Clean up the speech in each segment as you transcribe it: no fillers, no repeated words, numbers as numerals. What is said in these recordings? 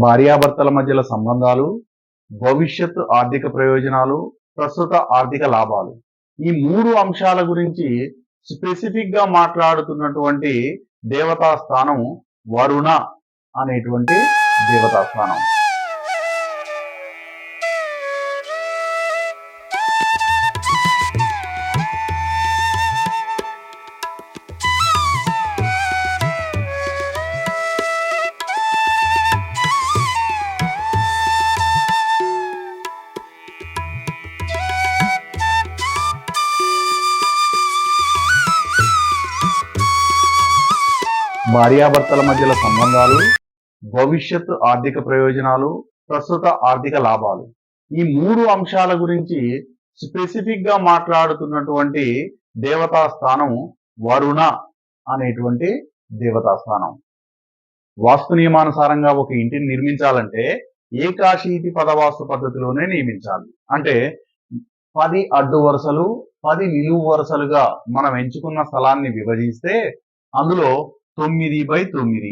భార్యాభర్తల మధ్యల సంబంధాలు, భవిష్యత్తు ఆర్థిక ప్రయోజనాలు, ప్రస్తుత ఆర్థిక లాభాలు. ఈ 3 అంశాల గురించి స్పెసిఫిక్ గా మాట్లాడుతున్నటువంటి దేవతా స్థానం వరుణ అనేటువంటి దేవతా స్థానం. భార్యాభర్తల మధ్యల సంబంధాలు, భవిష్యత్తు ఆర్థిక ప్రయోజనాలు, ప్రస్తుత ఆర్థిక లాభాలు. ఈ 3 అంశాల గురించి స్పెసిఫిక్ గా మాట్లాడుతున్నటువంటి దేవతా స్థానం వరుణ అనేటువంటి దేవతా స్థానం. వాస్తు నియమానుసారంగా ఒక ఇంటిని నిర్మించాలంటే ఏకాశీతి పదవాస్తు పద్ధతిలోనే నియమించాలి. అంటే 10 అడ్డు వరుసలు, 10 నిలువు వరుసలుగా మనం ఎంచుకున్న స్థలాన్ని విభజిస్తే అందులో 9x9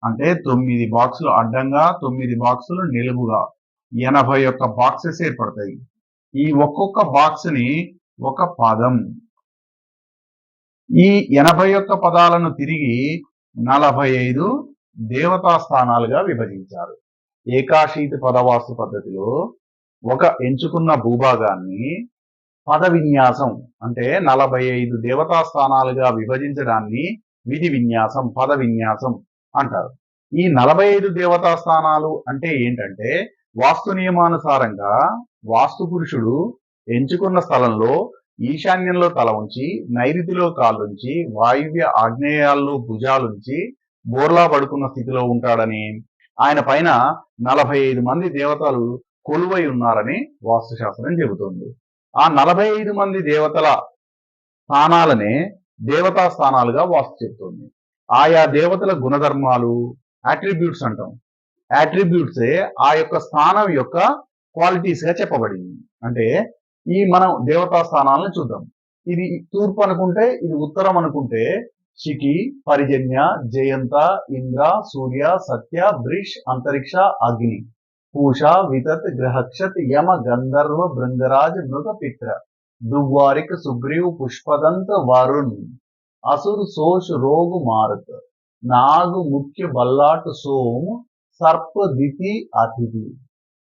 అంటే 9 బాక్సులు అడ్డంగా, 9 బాక్సులు నిలువుగా 81 బాక్సెస్ ఏర్పడతాయి. ఈ ఒక్కొక్క బాక్స్ ని ఒక పదం. ఈ 81 పదాలను తిరిగి 45 దేవతా స్థానాలుగా విభజించారు. ఏకాశీతి పదవాస్తు పద్ధతిలో ఒక ఎంచుకున్న భూభాగాన్ని పద విన్యాసం అంటే 45 దేవతా స్థానాలుగా విభజించడాన్ని విధి విన్యాసం, పద విన్యాసం అంటారు. ఈ 45 దేవతా స్థానాలు అంటే ఏంటంటే వాస్తు నియమానుసారంగా వాస్తు పురుషుడు ఎంచుకున్న స్థలంలో ఈశాన్యంలో తల ఉంచి, నైరుతిలో కాళ్ళుంచి, వాయువ్య ఆగ్నేయాల్లో భుజాలుంచి బోర్లా పడుకున్న స్థితిలో ఉంటాడని, ఆయన పైన 45 మంది దేవతలు కొలువై ఉన్నారని వాస్తుశాస్త్రం చెబుతుంది. ఆ 45 మంది దేవతల స్థానాలనే దేవతా స్థానాలుగా వాస్తు చెబుతుంది. ఆయా దేవతల గుణధర్మాలు, అట్రిబ్యూట్స్ అంటాం. అట్రిబ్యూట్సే ఆ యొక్క స్థానం యొక్క క్వాలిటీస్ గా చెప్పబడింది. అంటే మనం దేవతా స్థానాలను చూద్దాం. ఇది తూర్పు అనుకుంటే, ఇది ఉత్తరం అనుకుంటే శిఖి, పరిజన్య, జయంత, ఇంద్ర, సూర్య, సత్య, బ్రిష్, అంతరిక్ష, అగ్ని, పూష, వితత్, గ్రహక్షత్, యమ, గంధర్వ, భృంగరాజ్, మృగ, పిత్ర, दुवारिक, सुग्रीव, पुष्पदंत, वरुण, असुर, सोष, रोग, मारक, नाग, मुख्य, बल्लाट, सोम, सर्प, दिति, अतिथि,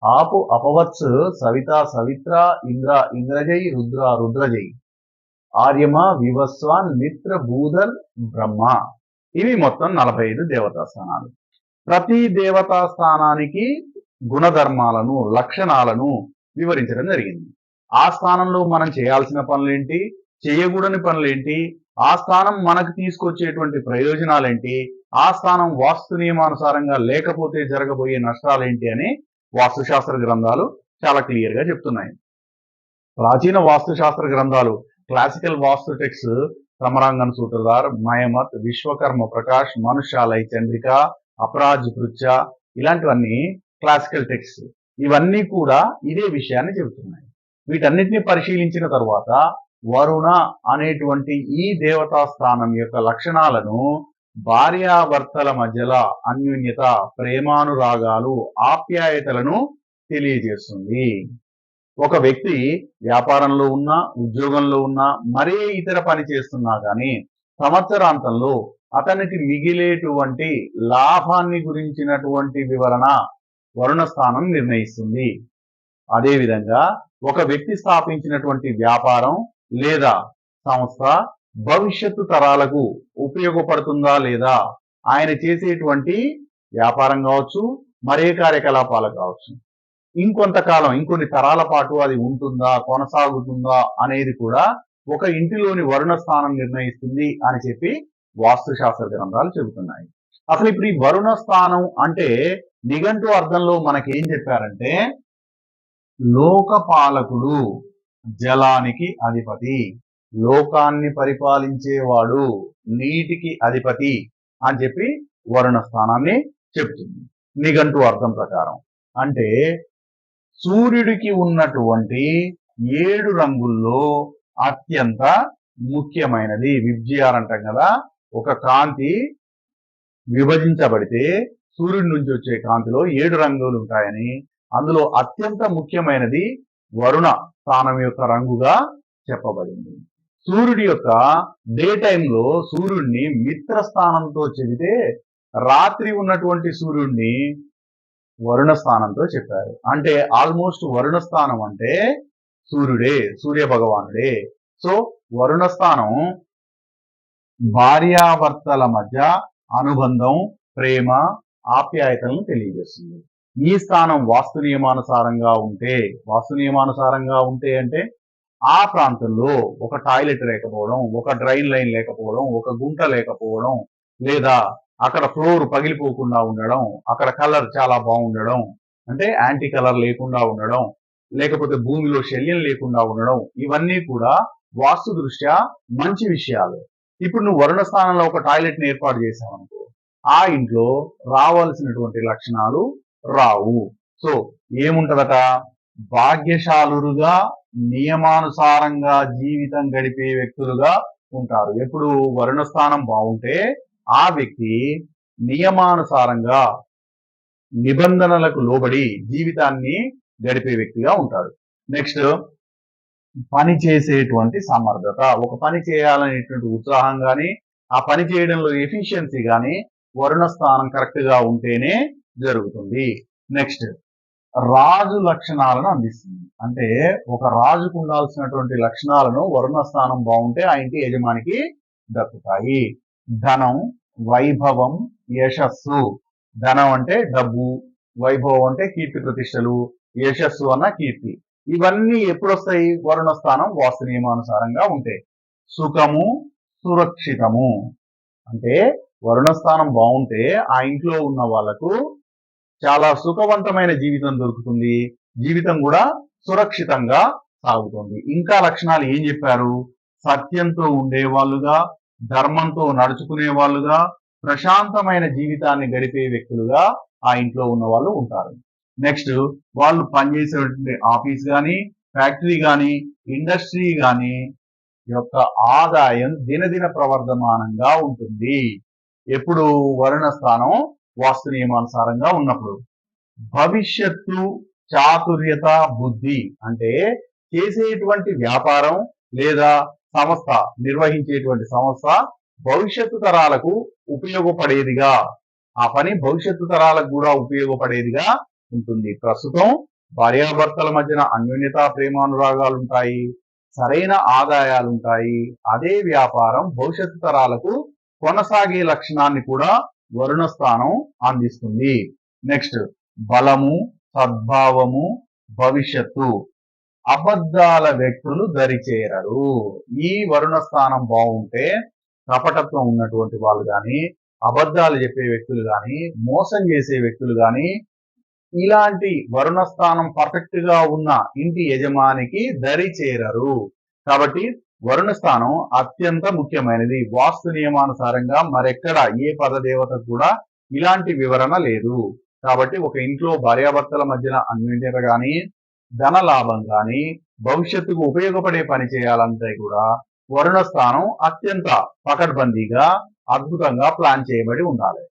आप, अपवत्स, सविता, सवित्रा, इंद्र, इंद्रजय, रुद्र, रुद्रजय, आर्यम, विवस्वान, मित्र, भूदल, ब्रह्म. ఇవి మొత్తం 45 దేవతా స్థానాలు. ప్రతి దేవతా స్థానానికి గుణధర్మాలను, లక్షణాలను వివరించడం జరిగింది. ఆ స్థానంలో మనం చేయాల్సిన పనులేంటి, చేయకూడని పనులేంటి, ఆ స్థానం మనకు తీసుకొచ్చేటువంటి ప్రయోజనాలేంటి, ఆ స్థానం వాస్తు నియమానుసారంగా లేకపోతే జరగబోయే నష్టాలేంటి అని వాస్తుశాస్త్ర గ్రంథాలు చాలా క్లియర్ గా చెప్తున్నాయి. ప్రాచీన వాస్తుశాస్త్ర గ్రంథాలు, క్లాసికల్ వాస్తు టెక్స్ట్ సమరాంగన్ సూత్రధార్, మయమత్, విశ్వకర్మ ప్రకాష్, మనుషాలై చంద్రిక, అపరాజ్ పృచ్ఛ, ఇలాంటివన్నీ క్లాసికల్ టెక్స్ట్. ఇవన్నీ కూడా ఇదే విషయాన్ని చెబుతున్నాయి. వీటన్నిటిని పరిశీలించిన తర్వాత వరుణ అనేటువంటి ఈ దేవతా స్థానం యొక్క లక్షణాలను భార్యాభర్తల మధ్యలో అన్యోన్యత, ప్రేమానురాగాలు, ఆప్యాయతలను తెలియజేస్తుంది. ఒక వ్యక్తి వ్యాపారంలో ఉన్నా, ఉద్యోగంలో ఉన్నా, మరే ఇతర పని చేస్తున్నా గానీ సంవత్సరాంతంలో అతనికి మిగిలేటువంటి లాభాన్ని గురించినటువంటి వివరణ వరుణ స్థానం నిర్ణయిస్తుంది. అదేవిధంగా ఒక వ్యక్తి స్థాపించినటువంటి వ్యాపారం లేదా సంస్థ భవిష్యత్తు తరాలకు ఉపయోగపడుతుందా లేదా, ఆయన చేసేటువంటి వ్యాపారం కావచ్చు, మరే కార్యకలాపాలు కావచ్చు, ఇంకొంతకాలం, ఇంకొన్ని తరాల పాటు అది ఉంటుందా, కొనసాగుతుందా అనేది కూడా ఒక ఇంటిలోని వరుణ స్థానం నిర్ణయిస్తుంది అని చెప్పి వాస్తుశాస్త్ర గ్రంథాలు చెబుతున్నాయి. అసలు ఇప్పుడు ఈ వరుణ స్థానం అంటే నిఘంటు అర్థంలో మనకేం చెప్పారంటే, లోకపాలకుడు, జలానికి అధిపతి, లోకాన్ని పరిపాలించేవాడు, నీటికి అధిపతి అని చెప్పి వరుణ స్థానాన్ని చెప్తుంది నిఘంటు అర్థం ప్రకారం. అంటే సూర్యుడికి ఉన్నటువంటి 7 రంగుల్లో అత్యంత ముఖ్యమైనది విబ్జిఆర్ అంటాం కదా. ఒక కాంతి విభజించబడితే సూర్యుడి నుంచి వచ్చే కాంతిలో 7 రంగులు ఉంటాయని, అందులో అత్యంత ముఖ్యమైనది వరుణ స్థానం యొక్క రంగుగా చెప్పబడింది. సూర్యుడి యొక్క డే టైంలో సూర్యుడిని మిత్ర స్థానంతో చెబితే, రాత్రి ఉన్నటువంటి సూర్యుడిని వరుణ స్థానంతో చెప్పారు. అంటే ఆల్మోస్ట్ వరుణ స్థానం అంటే సూర్యుడే, సూర్య భగవానుడే. సో వరుణ స్థానం భార్యాభర్తల మధ్య అనుబంధం, ప్రేమ, ఆప్యాయతలను తెలియజేస్తుంది. ఈ స్థానం వాస్తు నియమానుసారంగా ఉంటే అంటే ఆ ప్రాంతంలో ఒక టాయిలెట్ లేకపోవడం, ఒక డ్రైన్ లైన్ లేకపోవడం, ఒక గుంట లేకపోవడం, లేదా అక్కడ ఫ్లోర్ పగిలిపోకుండా ఉండడం, అక్కడ కలర్ చాలా బాగుండడం, అంటే యాంటీ కలర్ లేకుండా ఉండడం, లేకపోతే భూమిలో శల్యం లేకుండా ఉండడం, ఇవన్నీ కూడా వాస్తు దృష్ట్యా మంచి విషయాలు. ఇప్పుడు నువ్వు వరుణ స్థానంలో ఒక టాయిలెట్ ని ఏర్పాటు చేసావనుకో, ఆ ఇంట్లో రావాల్సినటువంటి లక్షణాలు రావు. సో ఏముంటదట, భాగ్యశాలురుగా నియమానుసారంగా జీవితం గడిపే వ్యక్తులుగా ఉంటారు. ఎప్పుడు వరుణ స్థానం బాగుంటే ఆ వ్యక్తి నియమానుసారంగా నిబంధనలకు లోబడి జీవితాన్ని గడిపే వ్యక్తిగా ఉంటాడు. నెక్స్ట్, పని చేసేటువంటి సమర్థత. ఒక పని చేయాలనేటువంటి ఉత్సాహం కానీ, ఆ పని చేయడంలో ఎఫిషియన్సీ కానీ వరుణ స్థానం కరెక్ట్ గా ఉంటేనే జరుగుతుంది. నెక్స్ట్, రాజు లక్షణాలను అందిస్తుంది. అంటే ఒక రాజుకు ఉండాల్సినటువంటి లక్షణాలను వరుణ స్థానం బాగుంటే ఆ ఇంటి యజమానికి దక్కుతాయి. ధనం, వైభవం, యశస్సు. ధనం అంటే డబ్బు, వైభవం అంటే కీర్తి ప్రతిష్టలు, యశస్సు అన్న కీర్తి. ఇవన్నీ ఎప్పుడు వస్తాయి? వరుణ స్థానం వాస్తు నియమానుసారంగా ఉంటే. సుఖము, సురక్షితము. అంటే వరుణ స్థానం బాగుంటే ఆ ఇంట్లో ఉన్న వాళ్లకు చాలా సుఖవంతమైన జీవితం దొరుకుతుంది, జీవితం కూడా సురక్షితంగా సాగుతుంది. ఇంకా లక్షణాలు ఏం చెప్పారు? సత్యంతో ఉండేవాళ్ళుగా, ధర్మంతో నడుచుకునే వాళ్ళుగా, ప్రశాంతమైన జీవితాన్ని గడిపే వ్యక్తులుగా ఆ ఇంట్లో ఉన్న వాళ్ళు ఉంటారు. నెక్స్ట్, వాళ్ళు పనిచేసేటువంటి ఆఫీస్ కానీ, ఫ్యాక్టరీ కానీ, ఇండస్ట్రీ కానీ యొక్క ఆదాయం దినదిన ప్రవర్ధమానంగా ఉంటుంది. ఎప్పుడు? వరుణ స్థానం వాస్తు నియమానుసారంగా ఉన్నప్పుడు. భవిష్యత్తు, చాతుర్యత, బుద్ధి. అంటే చేసేటువంటి వ్యాపారం లేదా సంస్థ, నిర్వహించేటువంటి సంస్థ భవిష్యత్తు తరాలకు ఉపయోగపడేదిగా, ఆ పని భవిష్యత్తు తరాలకు కూడా ఉపయోగపడేదిగా ఉంటుంది. ప్రస్తుతం భార్యాభర్తల మధ్యన అన్యోన్యత, ప్రేమానురాగాలు ఉంటాయి, సరైన ఆదాయాలు ఉంటాయి. అదే వ్యాపారం భవిష్యత్తు తరాలకు కొనసాగే లక్షణాన్ని కూడా వరుణ స్థానం అందిస్తుంది. నెక్స్ట్, బలము, సద్భావము, భవిష్యత్తు. అబద్ధాల వ్యక్తులు దరిచేరరు. ఈ వరుణ స్థానం బాగుంటే కపటత్వం ఉన్నటువంటి వాళ్ళు కానీ, అబద్ధాలు చెప్పే వ్యక్తులు కానీ, మోసం చేసే వ్యక్తులు కానీ, ఇలాంటి వరుణ స్థానం పర్ఫెక్ట్ గా ఉన్న ఇంటి యజమానికి దరి చేరరు. కాబట్టి వరుణ స్థానం అత్యంత ముఖ్యమైనది. వాస్తు నియమానుసారంగా మరెక్కడ ఏ పదదేవతకు కూడా ఇలాంటి వివరణ లేదు. కాబట్టి ఒక ఇంట్లో భార్యాభర్తల మధ్యన అన్యోన్యత కానీ, ధన లాభం కానీ, భవిష్యత్తుకు ఉపయోగపడే పని చేయాలంటే కూడా వరుణ స్థానం అత్యంత పకడ్బందీగా, అద్భుతంగా ప్లాన్ చేయబడి ఉండాలి.